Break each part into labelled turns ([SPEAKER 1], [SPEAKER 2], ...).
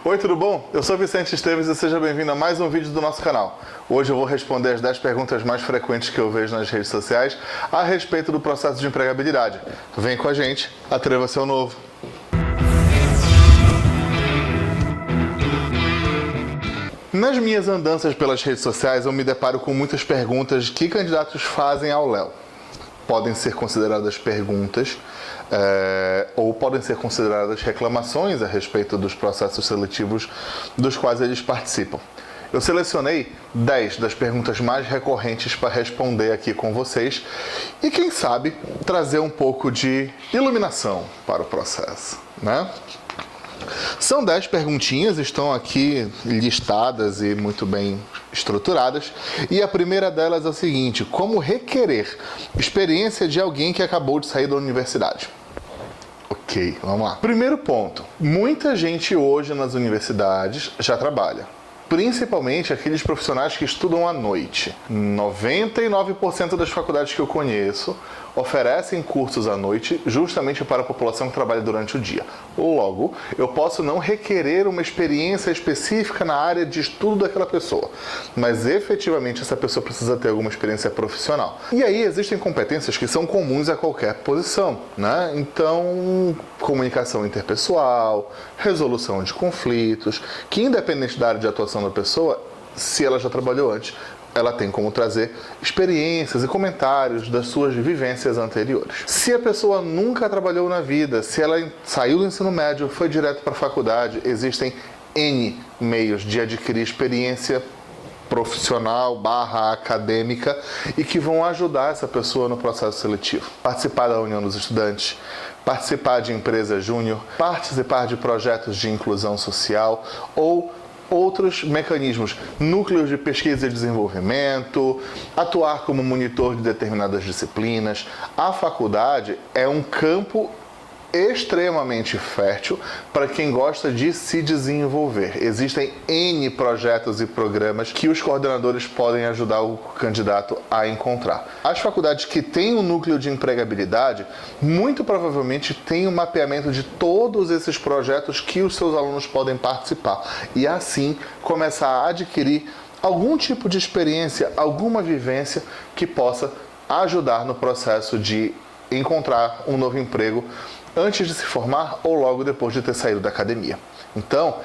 [SPEAKER 1] Oi, tudo bom? Eu sou Vicente Esteves e seja bem-vindo a mais um vídeo do nosso canal. Hoje eu vou responder as 10 perguntas mais frequentes que eu vejo nas redes sociais a respeito do processo de empregabilidade. Vem com a gente, atreva-se ao novo. Nas minhas andanças pelas redes sociais eu me deparo com muitas perguntas que candidatos fazem ao Léo. Podem ser consideradas perguntas ou podem ser consideradas reclamações a respeito dos processos seletivos dos quais eles participam. Eu selecionei 10 das perguntas mais recorrentes para responder aqui com vocês e, quem sabe, trazer um pouco de iluminação para o processo, né? São 10 perguntinhas, estão aqui listadas e muito bem estruturadas. E a primeira delas é o seguinte: como requerer experiência de alguém que acabou de sair da universidade? Ok, vamos lá. Primeiro ponto: muita gente hoje nas universidades já trabalha. Principalmente aqueles profissionais que estudam à noite. 99% das faculdades que eu conheço oferecem cursos à noite justamente para a população que trabalha durante o dia. Logo, eu posso não requerer uma experiência específica na área de estudo daquela pessoa, mas efetivamente essa pessoa precisa ter alguma experiência profissional. E aí existem competências que são comuns a qualquer posição, né? Então, comunicação interpessoal, resolução de conflitos, que independente da área de atuação da pessoa, se ela já trabalhou antes, ela tem como trazer experiências e comentários das suas vivências anteriores. Se a pessoa nunca trabalhou na vida, se ela saiu do ensino médio, foi direto para a faculdade, existem N meios de adquirir experiência profissional / acadêmica e que vão ajudar essa pessoa no processo seletivo. Participar da União dos Estudantes, participar de empresa júnior, participar de projetos de inclusão social ou outros mecanismos, núcleos de pesquisa e desenvolvimento, atuar como monitor de determinadas disciplinas. A faculdade é um campo extremamente fértil para quem gosta de se desenvolver. Existem N projetos e programas que os coordenadores podem ajudar o candidato a encontrar. As faculdades que têm um núcleo de empregabilidade, muito provavelmente têm um mapeamento de todos esses projetos que os seus alunos podem participar e assim começar a adquirir algum tipo de experiência, alguma vivência que possa ajudar no processo de encontrar um novo emprego antes de se formar ou logo depois de ter saído da academia. Então,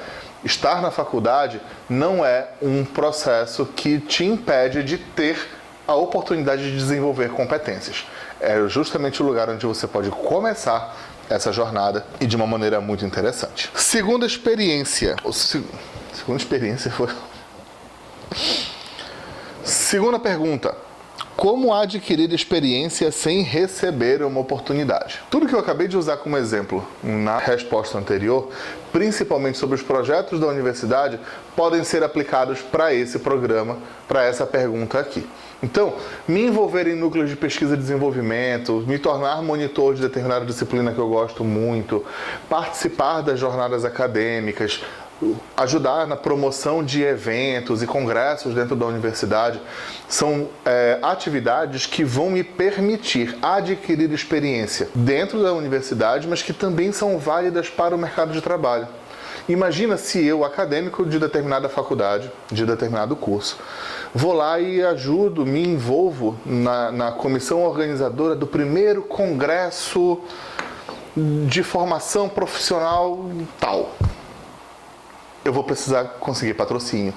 [SPEAKER 1] estar na faculdade não é um processo que te impede de ter a oportunidade de desenvolver competências. É justamente o lugar onde você pode começar essa jornada e de uma maneira muito interessante. Segunda experiência foi... Segunda pergunta: como adquirir experiência sem receber uma oportunidade? Tudo que eu acabei de usar como exemplo na resposta anterior, principalmente sobre os projetos da universidade, podem ser aplicados para esse programa, para essa pergunta aqui. Então, me envolver em núcleos de pesquisa e desenvolvimento, me tornar monitor de determinada disciplina que eu gosto muito, participar das jornadas acadêmicas, ajudar na promoção de eventos e congressos dentro da universidade, são atividades que vão me permitir adquirir experiência dentro da universidade, mas que também são válidas para o mercado de trabalho. Imagina se eu, acadêmico de determinada faculdade, de determinado curso, vou lá e ajudo, me envolvo na comissão organizadora do primeiro congresso de formação profissional tal. Eu vou precisar conseguir patrocínio.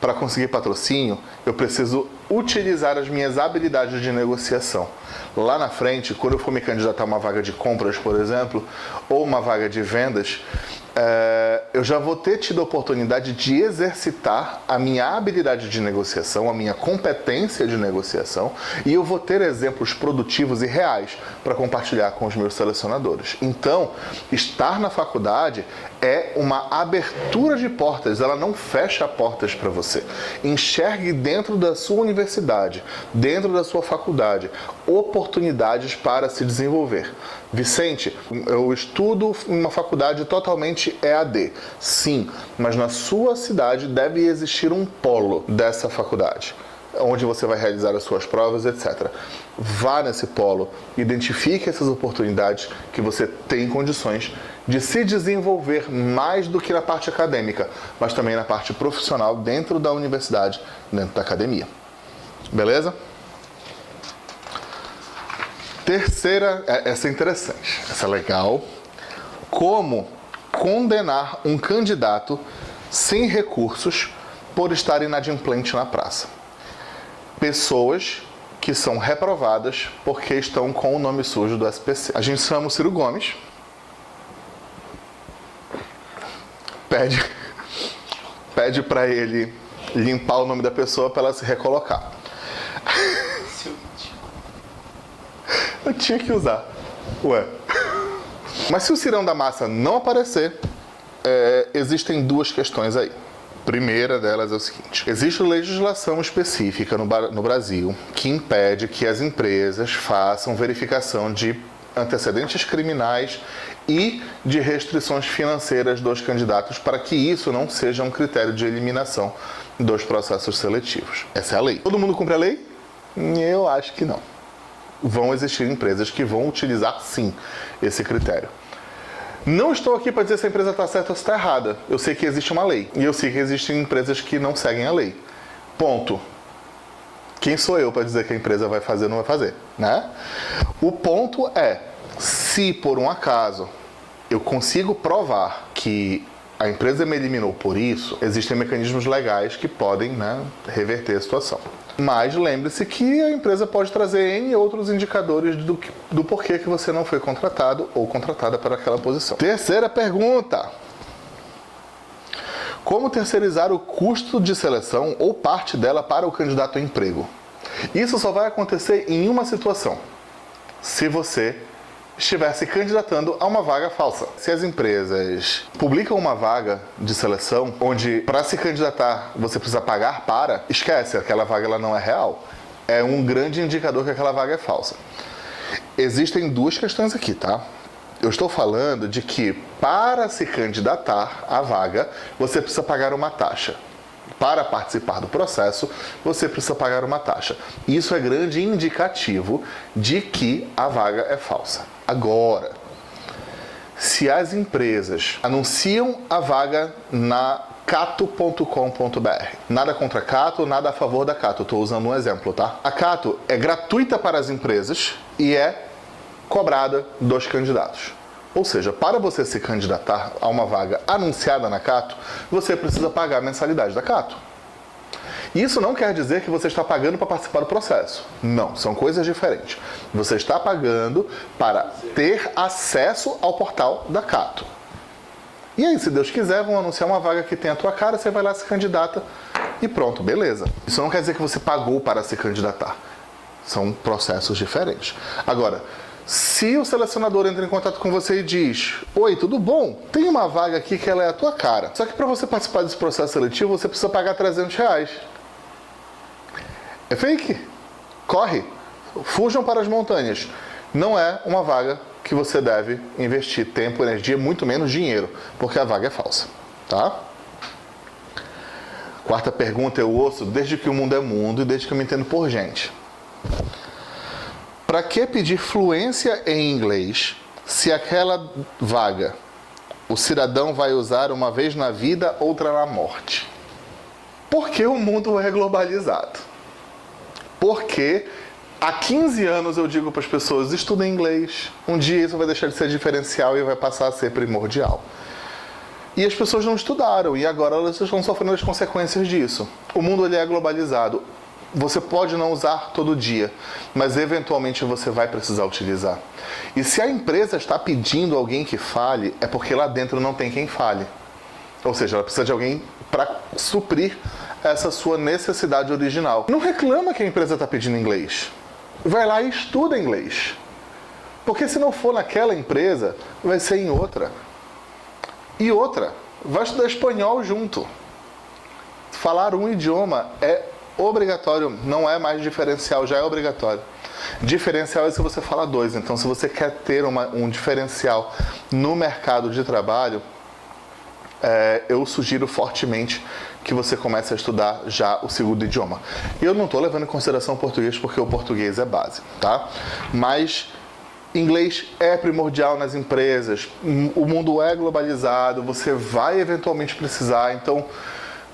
[SPEAKER 1] Para conseguir patrocínio, eu preciso utilizar as minhas habilidades de negociação. Lá na frente, quando eu for me candidatar a uma vaga de compras, por exemplo, ou uma vaga de vendas, eu já vou ter tido a oportunidade de exercitar a minha habilidade de negociação, a minha competência de negociação, e eu vou ter exemplos produtivos e reais para compartilhar com os meus selecionadores. Então, estar na faculdade é uma abertura de portas, ela não fecha portas para você. Enxergue dentro da sua universidade, dentro da sua faculdade, oportunidades para se desenvolver. Vicente, eu estudo em uma faculdade totalmente EAD. Sim, mas na sua cidade deve existir um polo dessa faculdade. onde você vai realizar as suas provas, etc. Vá nesse polo, identifique essas oportunidades que você tem condições de se desenvolver mais do que na parte acadêmica, mas também na parte profissional dentro da universidade, dentro da academia. Beleza? Terceira, essa é interessante, essa é legal. Como condenar um candidato sem recursos por estar inadimplente na praça? Pessoas que são reprovadas porque estão com o nome sujo do SPC. A gente chama o Ciro Gomes, pede para ele limpar o nome da pessoa para ela se recolocar. Eu tinha que usar. Ué. Mas se o Cirão da Massa não aparecer, existem duas questões aí. Primeira delas é o seguinte: existe legislação específica no Brasil que impede que as empresas façam verificação de antecedentes criminais e de restrições financeiras dos candidatos para que isso não seja um critério de eliminação dos processos seletivos. Essa é a lei. Todo mundo cumpre a lei? Eu acho que não. Vão existir empresas que vão utilizar, sim, esse critério. Não estou aqui para dizer se a empresa está certa ou se está errada. Eu sei que existe uma lei. E eu sei que existem empresas que não seguem a lei. Ponto. Quem sou eu para dizer que a empresa vai fazer ou não vai fazer, né? O ponto é, se por um acaso eu consigo provar que a empresa me eliminou por isso, existem mecanismos legais que podem, né, reverter a situação. Mas lembre-se que a empresa pode trazer N outros indicadores do porquê que você não foi contratado ou contratada para aquela posição. Terceira pergunta: como terceirizar o custo de seleção ou parte dela para o candidato a emprego? Isso só vai acontecer em uma situação: se você estiver se candidatando a uma vaga falsa. Se as empresas publicam uma vaga de seleção onde para se candidatar você precisa pagar para, esquece, aquela vaga ela não é real. É um grande indicador que aquela vaga é falsa. Existem duas questões aqui, tá? Eu estou falando de que para se candidatar à vaga você precisa pagar uma taxa. Para participar do processo, você precisa pagar uma taxa. Isso é grande indicativo de que a vaga é falsa. Agora, se as empresas anunciam a vaga na cato.com.br, nada contra a Cato, nada a favor da Cato, estou usando um exemplo, tá? A Cato é gratuita para as empresas e é cobrada dos candidatos. Ou seja, para você se candidatar a uma vaga anunciada na Cato, você precisa pagar a mensalidade da Cato. Isso não quer dizer que você está pagando para participar do processo. Não, são coisas diferentes. Você está pagando para ter acesso ao portal da Cato. E aí, se Deus quiser, vão anunciar uma vaga que tem a tua cara, você vai lá, se candidata e pronto, beleza. Isso não quer dizer que você pagou para se candidatar. São processos diferentes. Agora, se o selecionador entra em contato com você e diz: oi, tudo bom? Tem uma vaga aqui que ela é a tua cara. Só que para você participar desse processo seletivo, você precisa pagar R$300. É fake. Corre. Fujam para as montanhas. Não é uma vaga que você deve investir tempo, energia, muito menos dinheiro, porque a vaga é falsa. Tá? Quarta pergunta eu ouço desde que o mundo é mundo e desde que eu me entendo por gente. Para que pedir fluência em inglês se aquela vaga o cidadão vai usar uma vez na vida, outra na morte? Porque o mundo é globalizado. Porque há 15 anos eu digo para as pessoas: estudem inglês. Um dia isso vai deixar de ser diferencial e vai passar a ser primordial. E as pessoas não estudaram e agora elas estão sofrendo as consequências disso. O mundo ele é globalizado. Você pode não usar todo dia, mas eventualmente você vai precisar utilizar. E se a empresa está pedindo alguém que fale, é porque lá dentro não tem quem fale. Ou seja, ela precisa de alguém para suprir essa sua necessidade original. Não reclama que a empresa está pedindo inglês. Vai lá e estuda inglês. Porque se não for naquela empresa, vai ser em outra. E outra, vai estudar espanhol junto. Falar um idioma é obrigatório, não é mais diferencial, já é obrigatório. Diferencial é se você fala dois. Então, se você quer ter um diferencial no mercado de trabalho, eu sugiro fortemente que você comece a estudar já o segundo idioma. E eu não estou levando em consideração o português porque o português é base, tá? Mas inglês é primordial nas empresas, o mundo é globalizado, você vai eventualmente precisar, então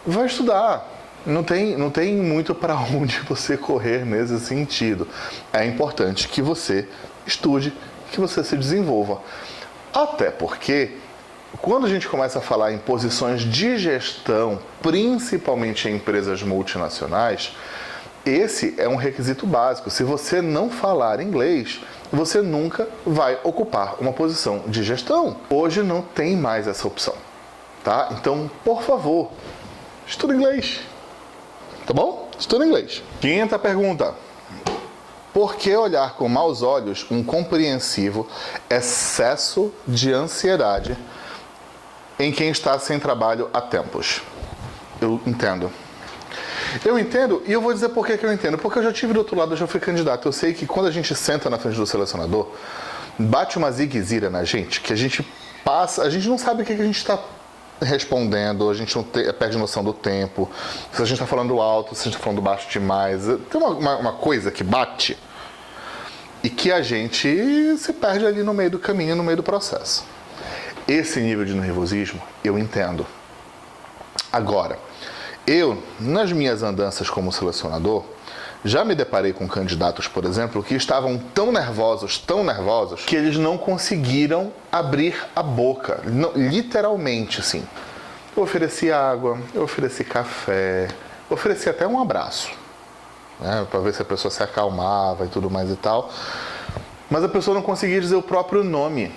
[SPEAKER 1] vai estudar. Não tem muito para onde você correr nesse sentido. É importante que você estude, que você se desenvolva. Até porque, quando a gente começa a falar em posições de gestão, principalmente em empresas multinacionais, esse é um requisito básico. Se você não falar inglês, você nunca vai ocupar uma posição de gestão. Hoje não tem mais essa opção, tá? Então, por favor, estude inglês. Tá bom? Estude inglês. Quinta pergunta. Por que olhar com maus olhos um compreensivo excesso de ansiedade em quem está sem trabalho há tempos? Eu entendo. Eu entendo, e eu vou dizer por que eu entendo. Porque eu já tive do outro lado, eu já fui candidato. Eu sei que quando a gente senta na frente do selecionador, bate uma zigue-zira na gente, que a gente passa, a gente não sabe o que a gente está respondendo, a gente não perde noção do tempo, se a gente está falando alto, se a gente está falando baixo demais. Tem uma coisa que bate e que a gente se perde ali no meio do caminho, no meio do processo. Esse nível de nervosismo, eu entendo. Agora, eu, nas minhas andanças como selecionador, já me deparei com candidatos, por exemplo, que estavam tão nervosos, que eles não conseguiram abrir a boca, literalmente, assim. Eu ofereci água, eu ofereci café, eu ofereci até um abraço, né, para ver se a pessoa se acalmava e tudo mais e tal. Mas a pessoa não conseguia dizer o próprio nome.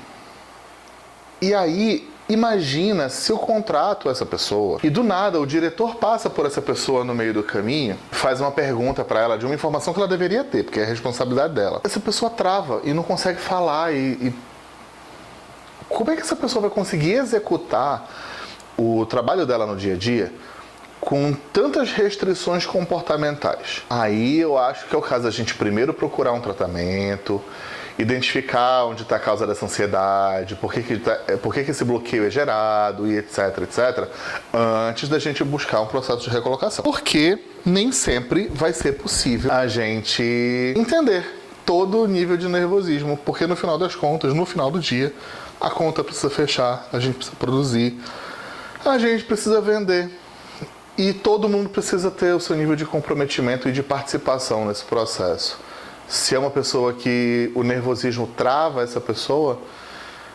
[SPEAKER 1] E aí, imagina se eu contrato essa pessoa e do nada o diretor passa por essa pessoa no meio do caminho, faz uma pergunta para ela de uma informação que ela deveria ter, porque é a responsabilidade dela. Essa pessoa trava e não consegue falar e como é que essa pessoa vai conseguir executar o trabalho dela no dia a dia com tantas restrições comportamentais? Aí eu acho que é o caso da gente primeiro procurar um tratamento, identificar onde está a causa dessa ansiedade, por que esse bloqueio é gerado e etc, etc, antes da gente buscar um processo de recolocação. Porque nem sempre vai ser possível a gente entender todo o nível de nervosismo, porque no final das contas, no final do dia, a conta precisa fechar, a gente precisa produzir, a gente precisa vender. E todo mundo precisa ter o seu nível de comprometimento e de participação nesse processo. Se é uma pessoa que o nervosismo trava essa pessoa,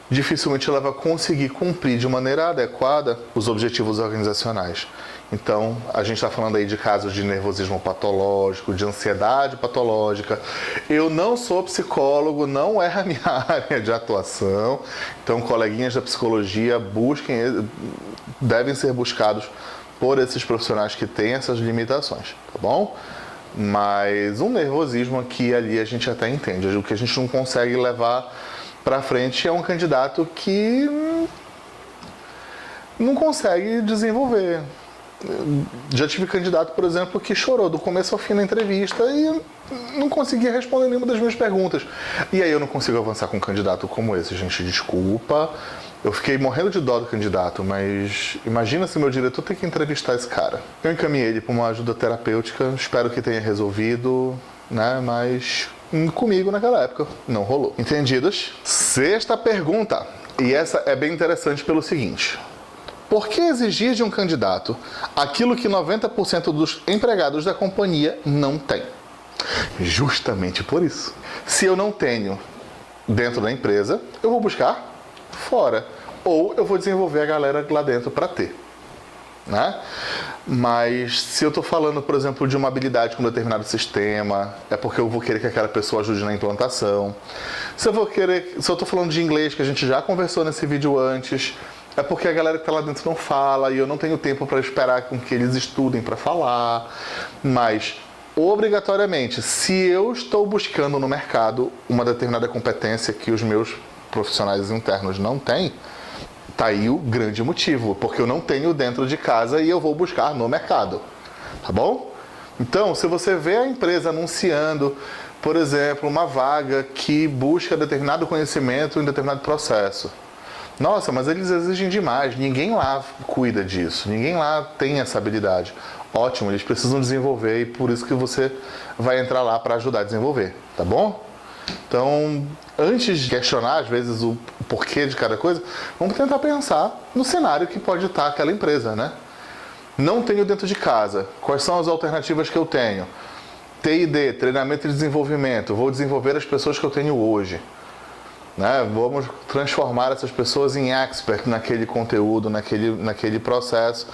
[SPEAKER 1] dificilmente ela vai conseguir cumprir de maneira adequada os objetivos organizacionais. Então, a gente está falando aí de casos de nervosismo patológico, de ansiedade patológica. Eu não sou psicólogo, não é a minha área de atuação. Então, coleguinhas da psicologia devem ser buscados por esses profissionais que têm essas limitações, tá bom? Mas um nervosismo aqui e ali a gente até entende. O que a gente não consegue levar para frente é um candidato que não consegue desenvolver. Já tive candidato, por exemplo, que chorou do começo ao fim da entrevista e não conseguia responder nenhuma das minhas perguntas. E aí eu não consigo avançar com um candidato como esse, gente, desculpa. Eu fiquei morrendo de dó do candidato, mas imagina se meu diretor tem que entrevistar esse cara. Eu encaminhei ele para uma ajuda terapêutica, espero que tenha resolvido, né? Mas comigo naquela época não rolou. Entendidos? Sexta pergunta, e essa é bem interessante pelo seguinte: por que exigir de um candidato aquilo que 90% dos empregados da companhia não têm? Justamente por isso. Se eu não tenho dentro da empresa, eu vou buscar fora. Ou eu vou desenvolver a galera lá dentro para ter, né? Mas se eu estou falando, por exemplo, de uma habilidade com um determinado sistema, é porque eu vou querer que aquela pessoa ajude na implantação. Se eu estou falando de inglês, que a gente já conversou nesse vídeo antes, é porque a galera que está lá dentro não fala e eu não tenho tempo para esperar com que eles estudem para falar. Mas, obrigatoriamente, se eu estou buscando no mercado uma determinada competência que os meus profissionais internos não têm, tá aí o grande motivo, porque eu não tenho dentro de casa e eu vou buscar no mercado, tá bom? Então, se você vê a empresa anunciando, por exemplo, uma vaga que busca determinado conhecimento em determinado processo, Nossa, mas eles exigem demais, ninguém lá cuida disso, ninguém lá tem essa habilidade. Ótimo, eles precisam desenvolver e por isso que você vai entrar lá para ajudar a desenvolver, tá bom? Então, antes de questionar, às vezes, o porquê de cada coisa, vamos tentar pensar no cenário que pode estar aquela empresa, né? Não tenho dentro de casa. Quais são as alternativas que eu tenho? T&D, treinamento e desenvolvimento. Vou desenvolver as pessoas que eu tenho hoje. Né? Vamos transformar essas pessoas em expert naquele conteúdo, naquele processo,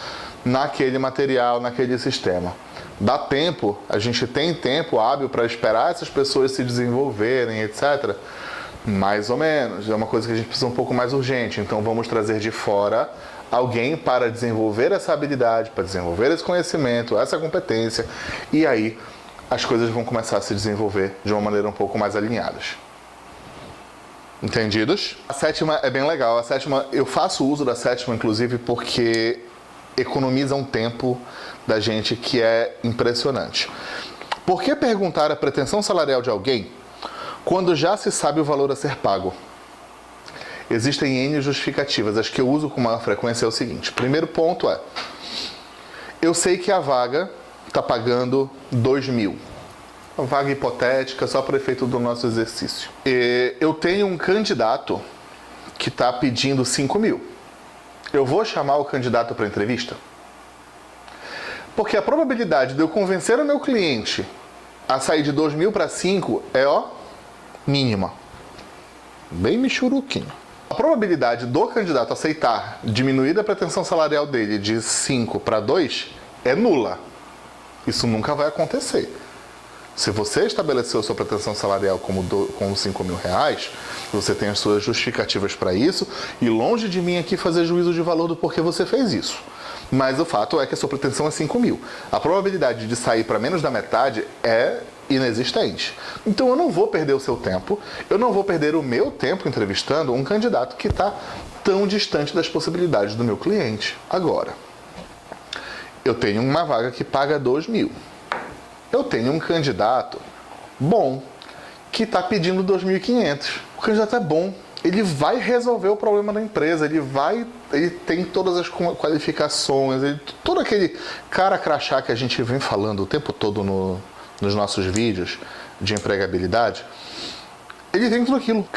[SPEAKER 1] naquele material, naquele sistema. Dá tempo, a gente tem tempo hábil para esperar essas pessoas se desenvolverem, etc. Mais ou menos, é uma coisa que a gente precisa um pouco mais urgente. Então vamos trazer de fora alguém para desenvolver essa habilidade, para desenvolver esse conhecimento, essa competência, e aí as coisas vão começar a se desenvolver de uma maneira um pouco mais alinhadas. Entendidos? A sétima é bem legal. A sétima, eu faço uso da sétima, inclusive, porque economiza um tempo da gente que é impressionante. Por que perguntar a pretensão salarial de alguém quando já se sabe o valor a ser pago? Existem N justificativas. As que eu uso com maior frequência é o seguinte. Primeiro ponto é, eu sei que a vaga está pagando 2.000. Uma vaga hipotética, só para efeito do nosso exercício. Eu tenho um candidato que está pedindo 5.000. Eu vou chamar o candidato para entrevista? Porque a probabilidade de eu convencer o meu cliente a sair de 2.000 para 5 é, mínima. Bem michuruquinho. A probabilidade do candidato aceitar diminuir a pretensão salarial dele de 5 para 2 é nula. Isso nunca vai acontecer. Se você estabeleceu sua pretensão salarial como 5.000 reais, você tem as suas justificativas para isso, e longe de mim aqui fazer juízo de valor do porquê você fez isso. Mas o fato é que a sua pretensão é 5.000. A probabilidade de sair para menos da metade é inexistente. Então eu não vou perder o seu tempo, eu não vou perder o meu tempo entrevistando um candidato que está tão distante das possibilidades do meu cliente. Agora, eu tenho uma vaga que paga 2.000. Eu tenho um candidato bom que está pedindo 2.500. O candidato é bom, ele vai resolver o problema da empresa, ele tem todas as qualificações, todo aquele cara crachá que a gente vem falando o tempo todo nos nossos vídeos de empregabilidade. Ele tem tudo aquilo.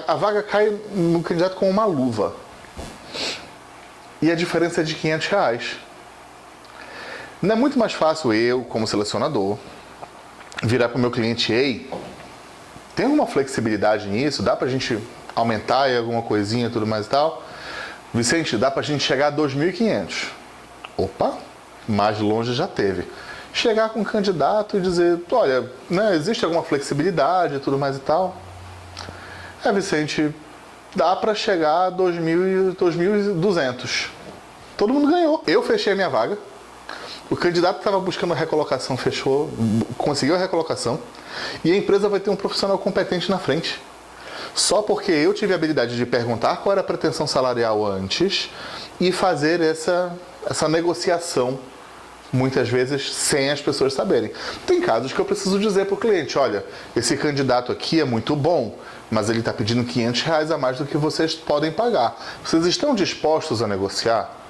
[SPEAKER 1] A vaga cai no candidato com uma luva. E a diferença é de 500 reais. Não é muito mais fácil eu, como selecionador, virar para o meu cliente, ei, tem alguma flexibilidade nisso? Dá para a gente aumentar aí alguma coisinha e tudo mais e tal? Vicente, dá para a gente chegar a 2.500. Opa, mais longe já teve. Chegar com um candidato e dizer, olha, né, existe alguma flexibilidade e tudo mais e tal? Vicente, dá para chegar a 2.200. Todo mundo ganhou. Eu fechei a minha vaga. O candidato estava buscando a recolocação, fechou, conseguiu a recolocação, e a empresa vai ter um profissional competente na frente. Só porque eu tive a habilidade de perguntar qual era a pretensão salarial antes e fazer essa negociação, muitas vezes sem as pessoas saberem. Tem casos que eu preciso dizer para o cliente, olha, esse candidato aqui é muito bom, mas ele está pedindo 500 reais a mais do que vocês podem pagar. Vocês estão dispostos a negociar?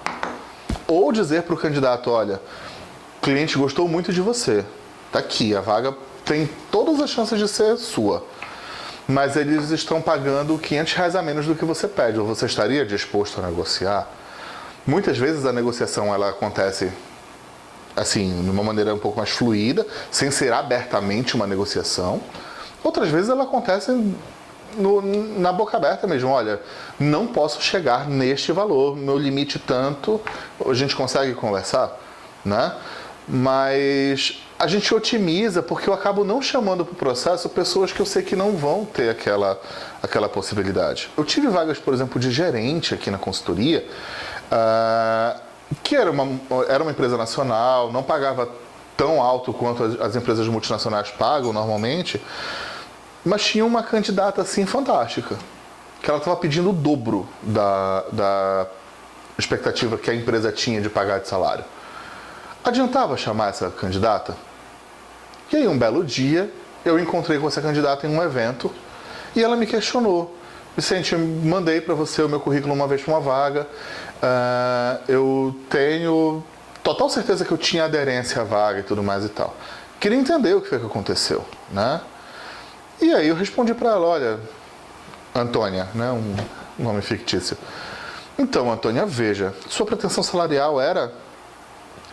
[SPEAKER 1] Ou dizer para o candidato, olha, o cliente gostou muito de você, tá aqui, a vaga tem todas as chances de ser sua, mas eles estão pagando 500 reais a menos do que você pede, ou você estaria disposto a negociar? Muitas vezes a negociação ela acontece assim, de uma maneira um pouco mais fluida, sem ser abertamente uma negociação. Outras vezes ela acontece na boca aberta mesmo, olha, não posso chegar neste valor, meu limite tanto, a gente consegue conversar, né? Mas a gente otimiza porque eu acabo não chamando para o processo pessoas que eu sei que não vão ter aquela possibilidade. Eu tive vagas, por exemplo, de gerente aqui na consultoria, que era uma empresa nacional, não pagava tão alto quanto as empresas multinacionais pagam normalmente, mas tinha uma candidata assim fantástica, que ela estava pedindo o dobro da expectativa que a empresa tinha de pagar de salário. Adiantava chamar essa candidata? E aí um belo dia eu encontrei com essa candidata em um evento e ela me questionou. Vicente, eu mandei para você o meu currículo uma vez para uma vaga, eu tenho total certeza que eu tinha aderência à vaga e tudo mais e tal. Queria entender o que foi que aconteceu, né? E aí eu respondi para ela, olha, Antônia, né, um nome fictício. Então, Antônia, veja, sua pretensão salarial era,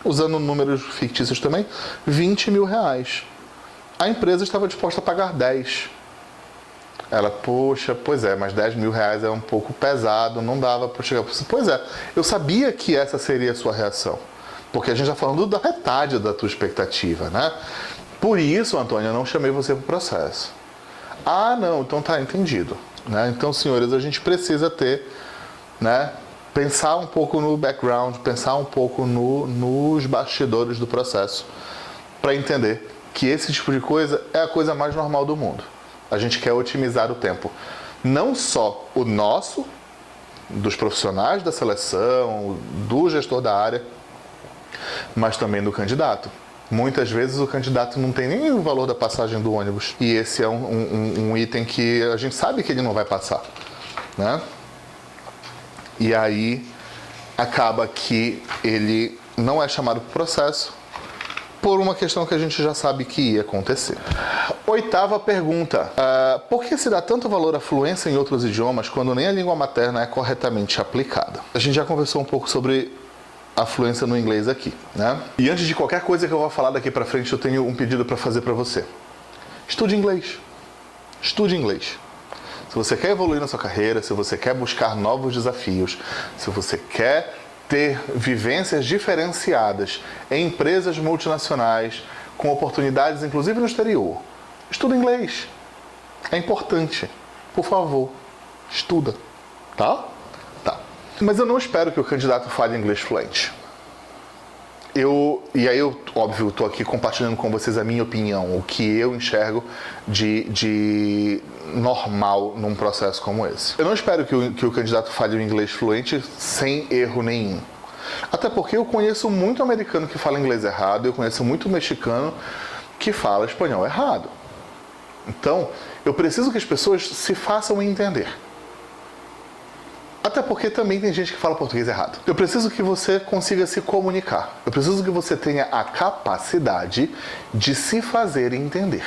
[SPEAKER 1] usando números fictícios também, 20 mil reais. A empresa estava disposta a pagar 10. Ela, poxa, pois é, mas 10 mil reais é um pouco pesado, não dava para chegar. Pois é, eu sabia que essa seria a sua reação, porque a gente está falando da metade da tua expectativa, né? Por isso, Antônia, eu não chamei você para o processo. Ah, não, então tá entendido. Né? Então, senhores, a gente precisa ter, né, pensar um pouco no background, pensar um pouco nos bastidores do processo, para entender que esse tipo de coisa é a coisa mais normal do mundo. A gente quer otimizar o tempo. Não só o nosso, dos profissionais da seleção, do gestor da área, mas também do candidato. Muitas vezes o candidato não tem nem o valor da passagem do ônibus. E esse é um item que a gente sabe que ele não vai passar, né? E aí acaba que ele não é chamado para o processo por uma questão que a gente já sabe que ia acontecer. 8ª pergunta. Por que se dá tanto valor à fluência em outros idiomas quando nem a língua materna é corretamente aplicada? A gente já conversou um pouco sobre a fluência no inglês aqui, né? E antes de qualquer coisa que eu vou falar daqui pra frente, eu tenho um pedido para fazer para você. Estude inglês. Estude inglês. Se você quer evoluir na sua carreira, se você quer buscar novos desafios, se você quer ter vivências diferenciadas em empresas multinacionais, com oportunidades inclusive no exterior, estuda inglês. É importante. Por favor, estuda. Tá? Tá. Mas eu não espero que o candidato fale inglês fluente. E aí eu, óbvio, estou aqui compartilhando com vocês a minha opinião, o que eu enxergo de normal num processo como esse. Eu não espero que o candidato fale o inglês fluente sem erro nenhum. Até porque eu conheço muito americano que fala inglês errado, eu conheço muito mexicano que fala espanhol errado. Então, eu preciso que as pessoas se façam entender. Até porque também tem gente que fala português errado. Eu preciso que você consiga se comunicar. Eu preciso que você tenha a capacidade de se fazer entender.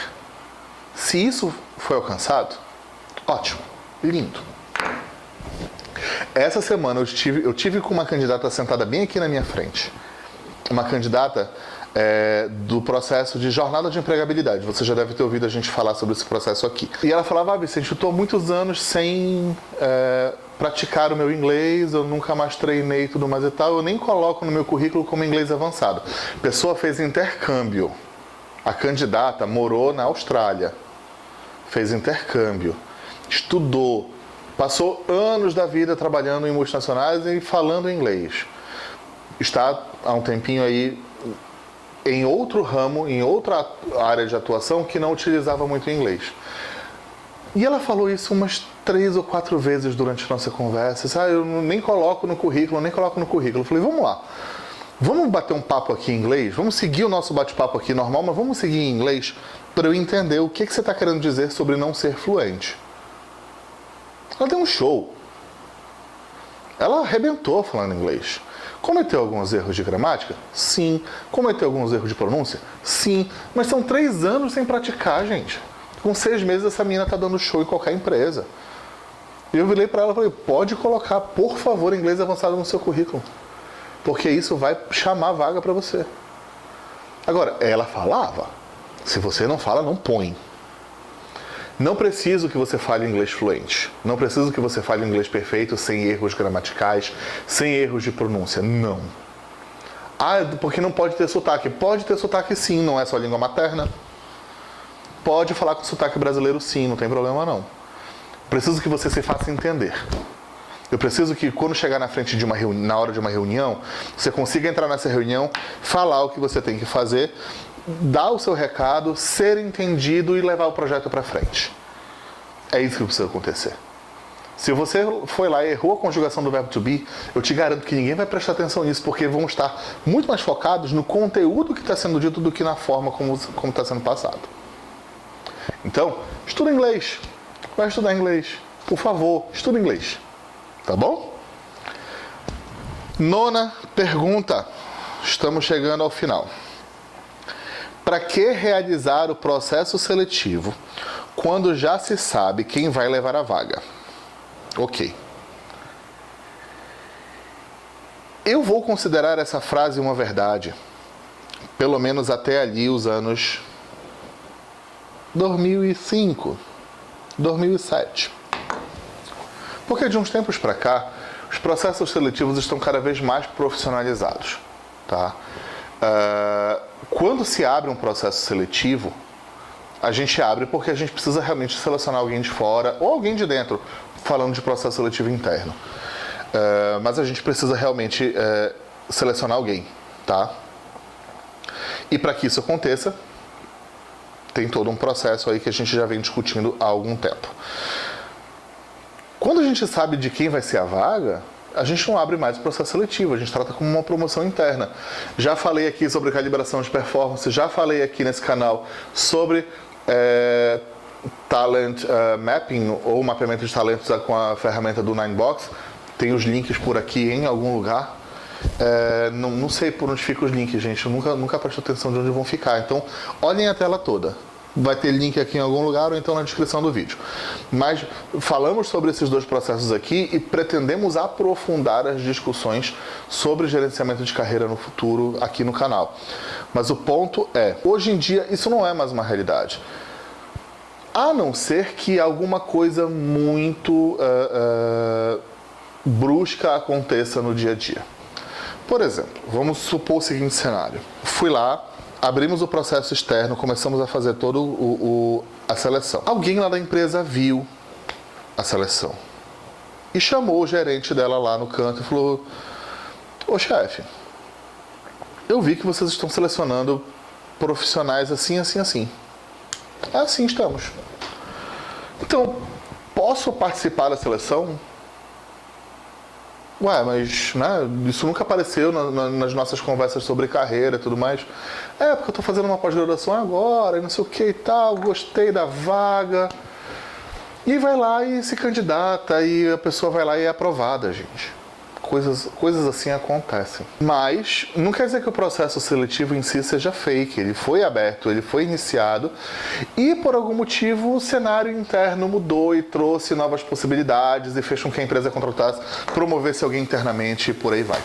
[SPEAKER 1] Se isso foi alcançado, ótimo, lindo. Essa semana eu tive com uma candidata sentada bem aqui na minha frente. Uma candidata do processo de jornada de empregabilidade. Você já deve ter ouvido a gente falar sobre esse processo aqui. E ela falava, Vicente, eu estou há muitos anos sem praticar o meu inglês, eu nunca mais treinei e tudo mais e tal, eu nem coloco no meu currículo como inglês avançado. A pessoa fez intercâmbio. A candidata morou na Austrália, fez intercâmbio, estudou, passou anos da vida trabalhando em multinacionais e falando inglês. Está há um tempinho aí em outro ramo, em outra área de atuação que não utilizava muito inglês. E ela falou isso umas 3 ou 4 vezes durante a nossa conversa. Eu nem coloco no currículo, nem coloco no currículo. Eu falei, vamos lá. Vamos bater um papo aqui em inglês? Vamos seguir o nosso bate-papo aqui normal, mas vamos seguir em inglês para eu entender o que você está querendo dizer sobre não ser fluente. Ela deu um show. Ela arrebentou falando inglês. Cometeu alguns erros de gramática? Sim. Cometeu alguns erros de pronúncia? Sim. Mas são 3 anos sem praticar, gente. Com 6 meses essa menina tá dando show em qualquer empresa. E eu virei para ela e falei, pode colocar, por favor, inglês avançado no seu currículo. Porque isso vai chamar vaga para você. Agora, ela falava. Se você não fala, não põe. Não preciso que você fale inglês fluente. Não preciso que você fale inglês perfeito, sem erros gramaticais, sem erros de pronúncia. Não. Porque não pode ter sotaque. Pode ter sotaque sim, não é só língua materna. Pode falar com sotaque brasileiro sim, não tem problema não. Preciso que você se faça entender. Eu preciso que quando chegar na frente de na hora de uma reunião, você consiga entrar nessa reunião, falar o que você tem que fazer, dar o seu recado, ser entendido e levar o projeto para frente. É isso que precisa acontecer. Se você foi lá e errou a conjugação do verbo to be, eu te garanto que ninguém vai prestar atenção nisso, porque vão estar muito mais focados no conteúdo que está sendo dito do que na forma como está sendo passado. Então, estuda inglês. Vai estudar inglês. por favor, estuda inglês, tá bom? 9ª pergunta, estamos chegando ao final. Para que realizar o processo seletivo quando já se sabe quem vai levar a vaga? Ok. Eu vou considerar essa frase uma verdade, pelo menos até ali os anos 2005, 2007. Porque de uns tempos para cá, os processos seletivos estão cada vez mais profissionalizados, tá? Quando se abre um processo seletivo, a gente abre porque a gente precisa realmente selecionar alguém de fora ou alguém de dentro, falando de processo seletivo interno. Mas a gente precisa realmente selecionar alguém, tá? E para que isso aconteça, tem todo um processo aí que a gente já vem discutindo há algum tempo. Quando a gente sabe de quem vai ser a vaga, a gente não abre mais o processo seletivo, a gente trata como uma promoção interna. Já falei aqui sobre calibração de performance, já falei aqui nesse canal sobre talent mapping ou mapeamento de talentos com a ferramenta do Ninebox. Tem os links por aqui em algum lugar. Não sei por onde ficam os links, gente. Eu nunca presto atenção de onde vão ficar. Então, olhem a tela toda. Vai ter link aqui em algum lugar ou então na descrição do vídeo. Mas falamos sobre esses dois processos aqui e pretendemos aprofundar as discussões sobre gerenciamento de carreira no futuro aqui no canal. Mas o ponto é, hoje em dia isso não é mais uma realidade. A não ser que alguma coisa muito brusca aconteça no dia a dia. Por exemplo, vamos supor o seguinte cenário. Fui lá, abrimos o processo externo, começamos a fazer toda a seleção. Alguém lá da empresa viu a seleção e chamou o gerente dela lá no canto e falou: ô chefe, eu vi que vocês estão selecionando profissionais assim, assim, assim. Assim estamos. Então, posso participar da seleção? Ué, mas né, isso nunca apareceu nas nossas conversas sobre carreira e tudo mais. Porque eu tô fazendo uma pós-graduação agora, e não sei o que e tal, gostei da vaga. E vai lá e se candidata, e a pessoa vai lá e é aprovada, gente. Coisas assim acontecem. Mas não quer dizer que o processo seletivo em si seja fake. Ele foi aberto, ele foi iniciado e por algum motivo o cenário interno mudou e trouxe novas possibilidades e fez com que a empresa contratasse, promovesse alguém internamente e por aí vai.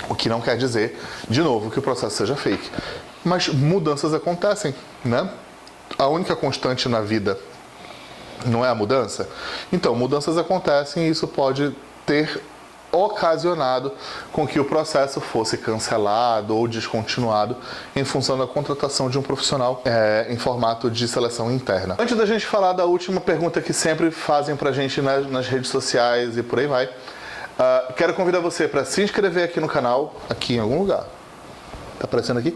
[SPEAKER 1] O que não quer dizer, de novo, que o processo seja fake. Mas mudanças acontecem, né? A única constante na vida não é a mudança? Então, mudanças acontecem e isso pode ter ocasionado com que o processo fosse cancelado ou descontinuado em função da contratação de um profissional em formato de seleção interna. Antes da gente falar da última pergunta que sempre fazem pra gente nas redes sociais e por aí vai, quero convidar você para se inscrever aqui no canal, aqui em algum lugar. Tá aparecendo aqui?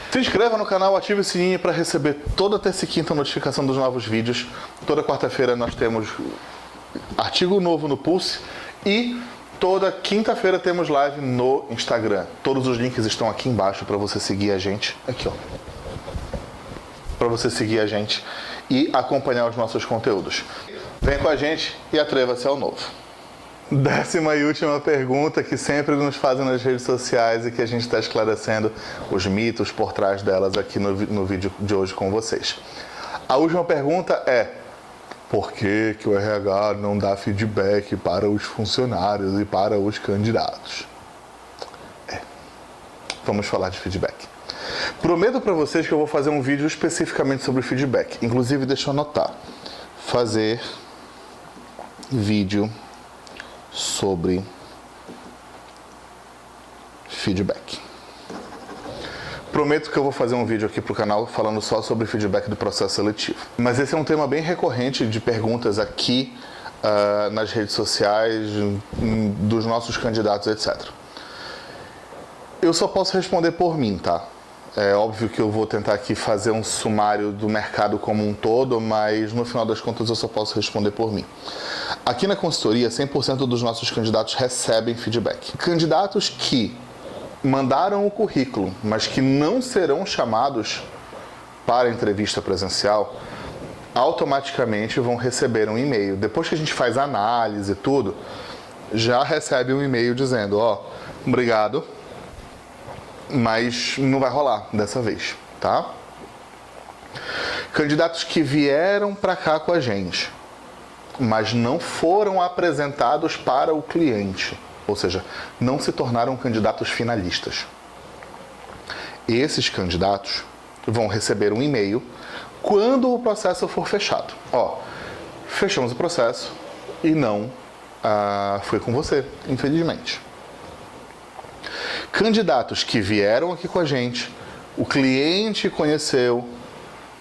[SPEAKER 1] Se inscreva no canal, ative o sininho para receber toda terça e quinta a notificação dos novos vídeos. Toda quarta-feira nós temos artigo novo no Pulse. E toda quinta-feira temos live no Instagram. Todos os links estão aqui embaixo para você seguir a gente. Aqui, ó. Para você seguir a gente e acompanhar os nossos conteúdos. Vem com a gente e atreva-se ao novo. 10ª e última pergunta que sempre nos fazem nas redes sociais e que a gente está esclarecendo os mitos por trás delas aqui no vídeo de hoje com vocês. A última pergunta é: por que o RH não dá feedback para os funcionários e para os candidatos? Vamos falar de feedback. Prometo para vocês que eu vou fazer um vídeo especificamente sobre feedback. Inclusive, deixa eu anotar. Fazer vídeo sobre feedback. Prometo que eu vou fazer um vídeo aqui pro canal falando só sobre feedback do processo seletivo. Mas esse é um tema bem recorrente de perguntas aqui nas redes sociais, dos nossos candidatos, etc. Eu só posso responder por mim, tá? É óbvio que eu vou tentar aqui fazer um sumário do mercado como um todo, mas no final das contas eu só posso responder por mim. Aqui na consultoria, 100% dos nossos candidatos recebem feedback. Candidatos que mandaram o currículo, mas que não serão chamados para entrevista presencial, automaticamente vão receber um e-mail. Depois que a gente faz a análise e tudo, já recebe um e-mail dizendo, ó, obrigado, mas não vai rolar dessa vez, tá? Candidatos que vieram para cá com a gente, mas não foram apresentados para o cliente, ou seja, não se tornaram candidatos finalistas. Esses candidatos vão receber um e-mail quando o processo for fechado. Ó, fechamos o processo e não foi com você, infelizmente. Candidatos que vieram aqui com a gente, o cliente conheceu,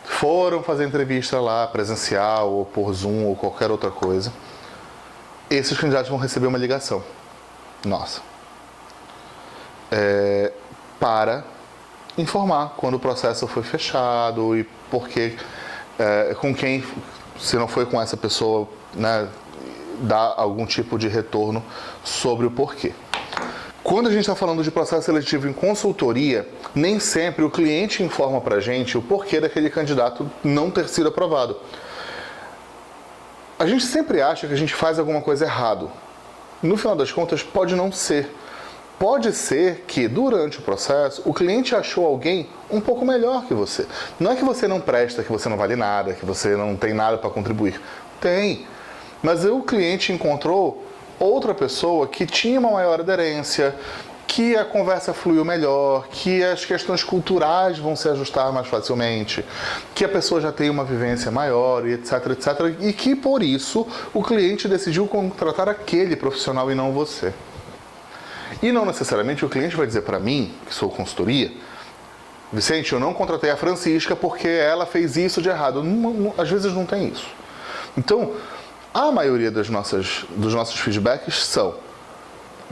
[SPEAKER 1] foram fazer entrevista lá, presencial, ou por Zoom, ou qualquer outra coisa, esses candidatos vão receber uma ligação nossa para informar quando o processo foi fechado e porque, com quem, se não foi com essa pessoa, né, dar algum tipo de retorno sobre o porquê. Quando a gente está falando de processo seletivo em consultoria, nem sempre o cliente informa para a gente o porquê daquele candidato não ter sido aprovado. A gente sempre acha que a gente faz alguma coisa errado. No final das contas, pode não ser. Pode ser que, durante o processo, o cliente achou alguém um pouco melhor que você. Não é que você não presta, que você não vale nada, que você não tem nada para contribuir. Tem. Mas o cliente encontrou outra pessoa que tinha uma maior aderência, que a conversa fluiu melhor, que as questões culturais vão se ajustar mais facilmente, que a pessoa já tem uma vivência maior, e etc, etc. E que, por isso, o cliente decidiu contratar aquele profissional e não você. E não necessariamente o cliente vai dizer para mim, que sou consultoria, Vicente, eu não contratei a Francisca porque ela fez isso de errado. Às vezes não tem isso. Então, a maioria dos nossos feedbacks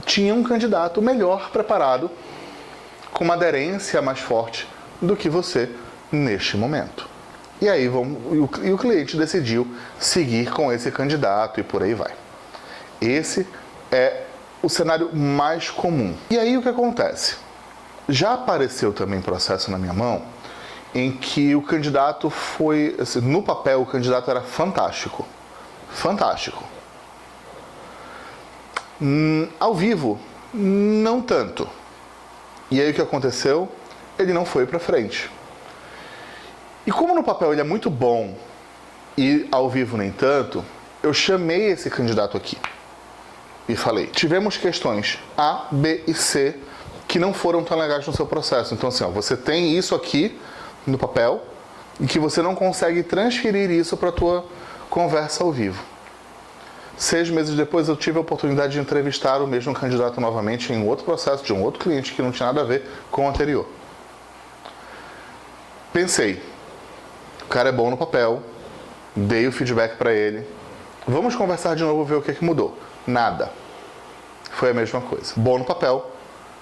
[SPEAKER 1] tinha um candidato melhor preparado, com uma aderência mais forte do que você neste momento. E aí o cliente decidiu seguir com esse candidato e por aí vai. Esse é o cenário mais comum. E aí o que acontece? Já apareceu também processo na minha mão em que o candidato foi, assim, no papel o candidato era fantástico. Fantástico. Ao vivo, não tanto. E aí o que aconteceu? Ele não foi para frente. E como no papel ele é muito bom e ao vivo nem tanto, eu chamei esse candidato aqui e falei, tivemos questões A, B e C que não foram tão legais no seu processo. Então assim, ó, você tem isso aqui no papel e que você não consegue transferir isso para a tua conversa ao vivo. 6 meses depois eu tive a oportunidade de entrevistar o mesmo candidato novamente em um outro processo de um outro cliente que não tinha nada a ver com o anterior. Pensei, o cara é bom no papel, dei o feedback para ele, vamos conversar de novo, ver o que mudou. Nada. Foi a mesma coisa. Bom no papel,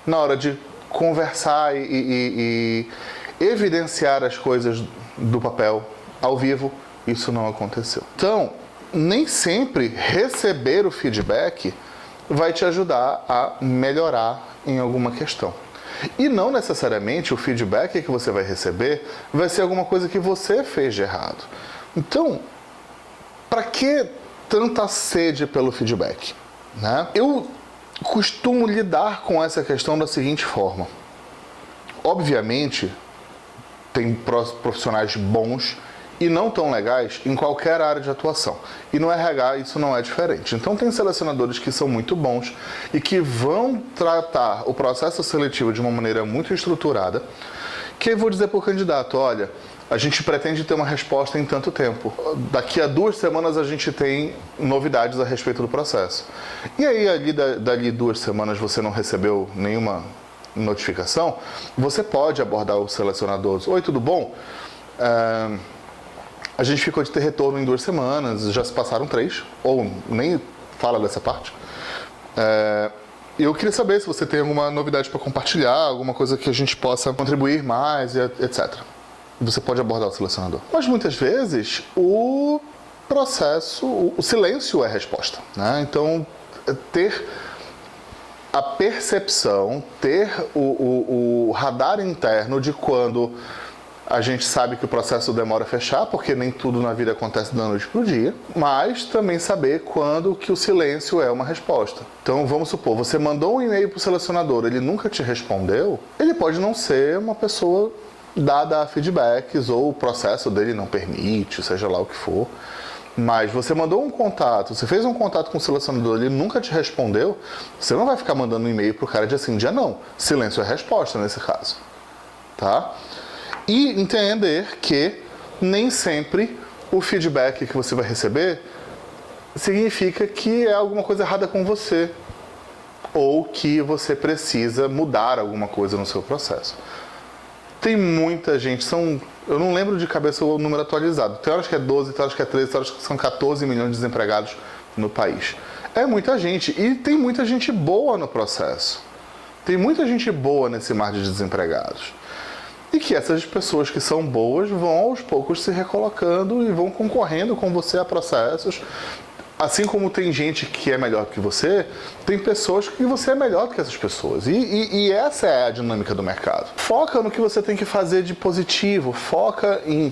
[SPEAKER 1] na hora de conversar e evidenciar as coisas do papel ao vivo, isso não aconteceu. Então, nem sempre receber o feedback vai te ajudar a melhorar em alguma questão. E não necessariamente o feedback que você vai receber vai ser alguma coisa que você fez de errado. Então, para que tanta sede pelo feedback, né? Eu costumo lidar com essa questão da seguinte forma. Obviamente, tem profissionais bons e não tão legais em qualquer área de atuação. E no RH isso não é diferente. Então tem selecionadores que são muito bons e que vão tratar o processo seletivo de uma maneira muito estruturada, que eu vou dizer para o candidato, olha, a gente pretende ter uma resposta em tanto tempo. Daqui a 2 semanas a gente tem novidades a respeito do processo. E aí, dali 2 semanas você não recebeu nenhuma notificação, você pode abordar o selecionador. Oi, tudo bom? A gente ficou de ter retorno em 2 semanas, já se passaram 3, ou nem fala dessa parte. Eu queria saber se você tem alguma novidade para compartilhar, alguma coisa que a gente possa contribuir mais, etc. Você pode abordar o selecionador. Mas muitas vezes o processo, o silêncio é a resposta, né? Então, ter a percepção, ter o radar interno de quando A gente sabe que o processo demora a fechar, porque nem tudo na vida acontece da noite para o dia, mas também saber quando que o silêncio é uma resposta. Então vamos supor, você mandou um e-mail para o selecionador, ele nunca te respondeu, ele pode não ser uma pessoa dada a feedbacks, ou o processo dele não permite, seja lá o que for. Mas você mandou um contato, você fez um contato com o selecionador, ele nunca te respondeu, você não vai ficar mandando um e-mail para o cara dia sim, dia não. Silêncio é resposta nesse caso, tá? E entender que nem sempre o feedback que você vai receber significa que é alguma coisa errada com você ou que você precisa mudar alguma coisa no seu processo. Tem muita gente, eu não lembro de cabeça o número atualizado, tem horas que é 12, tem horas que é 13, tem horas que são 14 milhões de desempregados no país. É muita gente e tem muita gente boa no processo. Tem muita gente boa nesse mar de desempregados. E que essas pessoas que são boas vão aos poucos se recolocando e vão concorrendo com você a processos. Assim como tem gente que é melhor que você, tem pessoas que você é melhor do que essas pessoas. E essa é a dinâmica do mercado. Foca no que você tem que fazer de positivo, foca em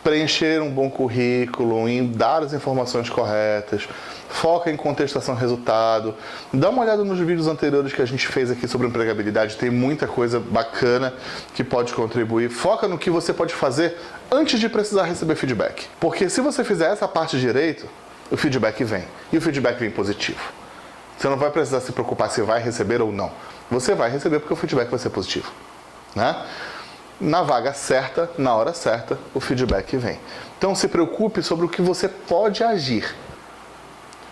[SPEAKER 1] preencher um bom currículo, em dar as informações corretas, foca em contestação resultado. Dá uma olhada nos vídeos anteriores que a gente fez aqui sobre empregabilidade, tem muita coisa bacana que pode contribuir. Foca no que você pode fazer antes de precisar receber feedback. Porque se você fizer essa parte direito, o feedback vem. E o feedback vem positivo. Você não vai precisar se preocupar se vai receber ou não. Você vai receber porque o feedback vai ser positivo, né? Na vaga certa, na hora certa, o feedback vem. Então se preocupe sobre o que você pode agir.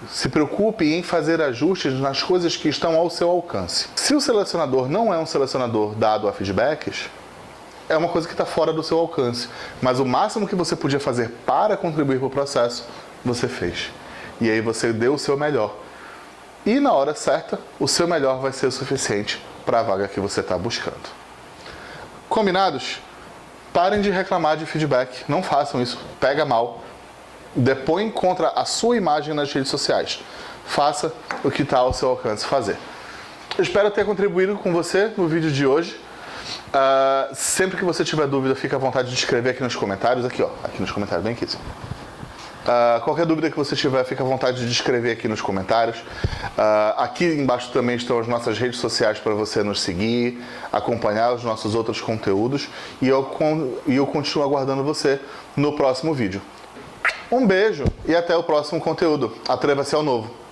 [SPEAKER 1] Se preocupe em fazer ajustes nas coisas que estão ao seu alcance. Se o selecionador não é um selecionador dado a feedbacks, é uma coisa que está fora do seu alcance. Mas o máximo que você podia fazer para contribuir para o processo, você fez. E aí você deu o seu melhor. E na hora certa, o seu melhor vai ser o suficiente para a vaga que você está buscando. Combinados? Parem de reclamar de feedback. Não façam isso. Pega mal. Depõe contra a sua imagem nas redes sociais. Faça o que está ao seu alcance fazer. Eu espero ter contribuído com você no vídeo de hoje. Sempre que você tiver dúvida, fique à vontade de escrever aqui nos comentários. Aqui nos comentários, bem aqui. Qualquer dúvida que você tiver, fique à vontade de escrever aqui nos comentários. Aqui embaixo também estão as nossas redes sociais para você nos seguir, acompanhar os nossos outros conteúdos. E eu continuo aguardando você no próximo vídeo. Um beijo e até o próximo conteúdo. Atreva-se ao novo!